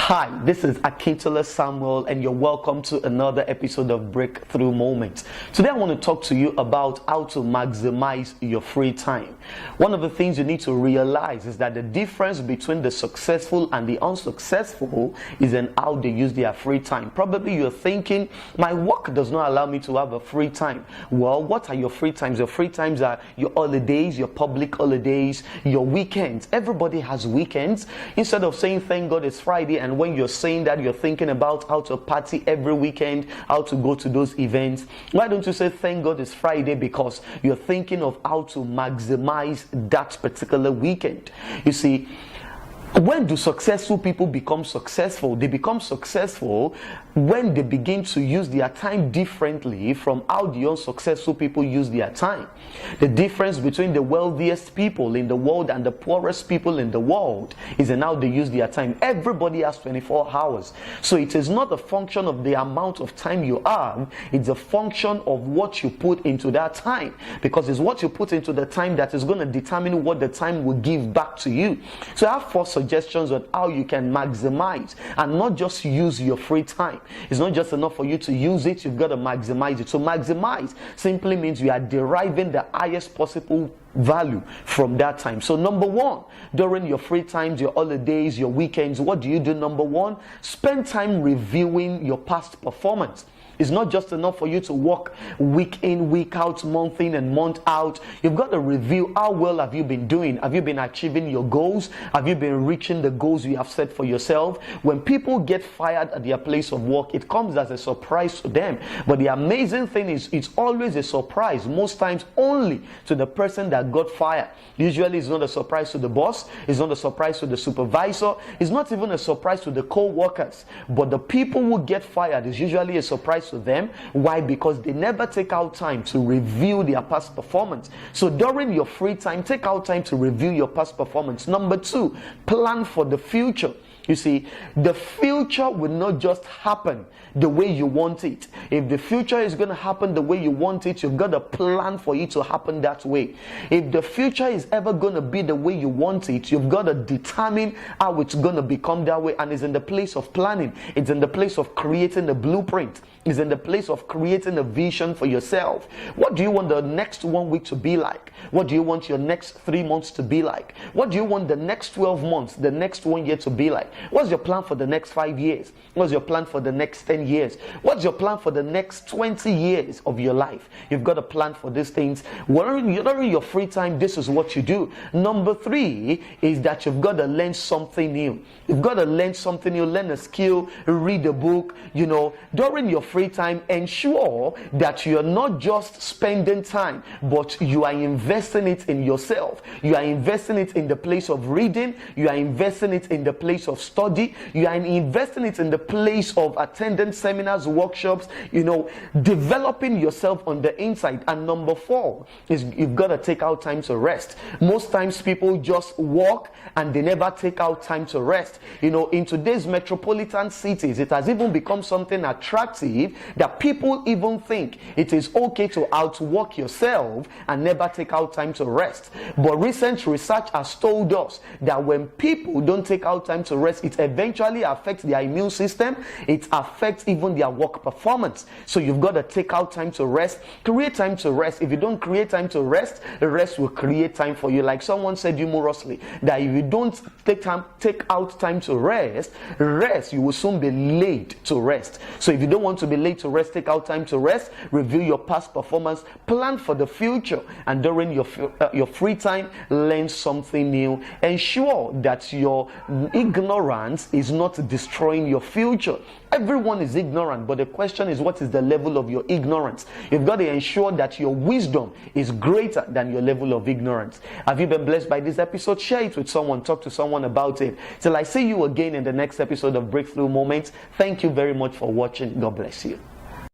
Hi, this is Akintola Samuel, and you're welcome to another episode of Breakthrough Moments. Today I want to talk to you about how to maximize your free time. One of the things you need to realize is that the difference between the successful and the unsuccessful is in how they use their free time. Probably you're thinking, my work does not allow me to have a free time. Well, what are your free times? Your free times are your holidays, your public holidays, your weekends. Everybody has weekends. Instead of saying thank God it's Friday, and when you're saying that, you're thinking about how to party every weekend, how to go to those events. Why don't you say thank God it's Friday? Because you're thinking of how to maximize that particular weekend. You see, when do successful people become successful? They become successful when they begin to use their time differently from how the unsuccessful people use their time. The difference between the wealthiest people in the world and the poorest people in the world is in how they use their time. Everybody has 24 hours. So it is not a function of the amount of time you have, it's a function of what you put into that time. Because it's what you put into the time that is going to determine what the time will give back to you. So I have 4 suggestions on how you can maximize and not just use your free time. It's not just enough for you to use it, you've got to maximize it. So maximize simply means you are deriving the highest possible value from that time. So number 1, during your free times, your holidays, your weekends, what do you do? Number 1, spend time reviewing your past performance. It's not just enough for you to work week in, week out, month in and month out. You've got to review how well have you been doing. Have you been achieving your goals? Have you been reaching the goals you have set for yourself? When people get fired at their place of work, it comes as a surprise to them. But the amazing thing is, it's always a surprise, most times only to the person that got fired. Usually it's not a surprise to the boss, it's not a surprise to the supervisor, it's not even a surprise to the co-workers. But the people who get fired is usually a surprise to them. Why? Because they never take out time to review their past performance. So during your free time, take out time to review your past performance. Number 2, plan for the future. You see, the future will not just happen the way you want it. If the future is going to happen the way you want it, you've got to plan for it to happen that way. If the future is ever going to be the way you want it, you've got to determine how it's going to become that way. And it's in the place of planning. It's in the place of creating a blueprint. It's in the place of creating a vision for yourself. What do you want the next 1 week to be like? What do you want your next 3 months to be like? What do you want the next 12 months, the next 1 year to be like? What's your plan for the next 5 years? What's your plan for the next 10 years? What's your plan for the next 20 years of your life? You've got to plan for these things. During your free time, this is what you do. Number 3 is that you've got to learn something new. You've got to learn something new, learn a skill, read a book. During your free time, ensure that you're not just spending time, but you are investing it in yourself. You are investing it in the place of reading. You are investing it in the place of study. You are investing it in the place of attending seminars, workshops, developing yourself on the inside. And number 4 is you've got to take out time to rest. Most times people just work and they never take out time to rest. In today's metropolitan cities, it has even become something attractive that people even think it is okay to outwork yourself and never take out time to rest. But recent research has told us that when people don't take out time to rest, it eventually affects their immune system. It affects even their work performance. So you've got to take out time to rest. Create time to rest. If you don't create time to rest, the rest will create time for you. Like someone said humorously, that if you don't take out time to rest, you will soon be late to rest. So if you don't want to be late to rest, take out time to rest, review your past performance, plan for the future, and during your free time, learn something new. Ensure that your ignorance is not destroying your future. Everyone is ignorant, but the question is, what is the level of your ignorance? You've got to ensure that your wisdom is greater than your level of ignorance. Have you been blessed by this episode? Share it with someone. Talk to someone about it. Till I see you again in the next episode of Breakthrough Moments. Thank you very much for watching. God bless you.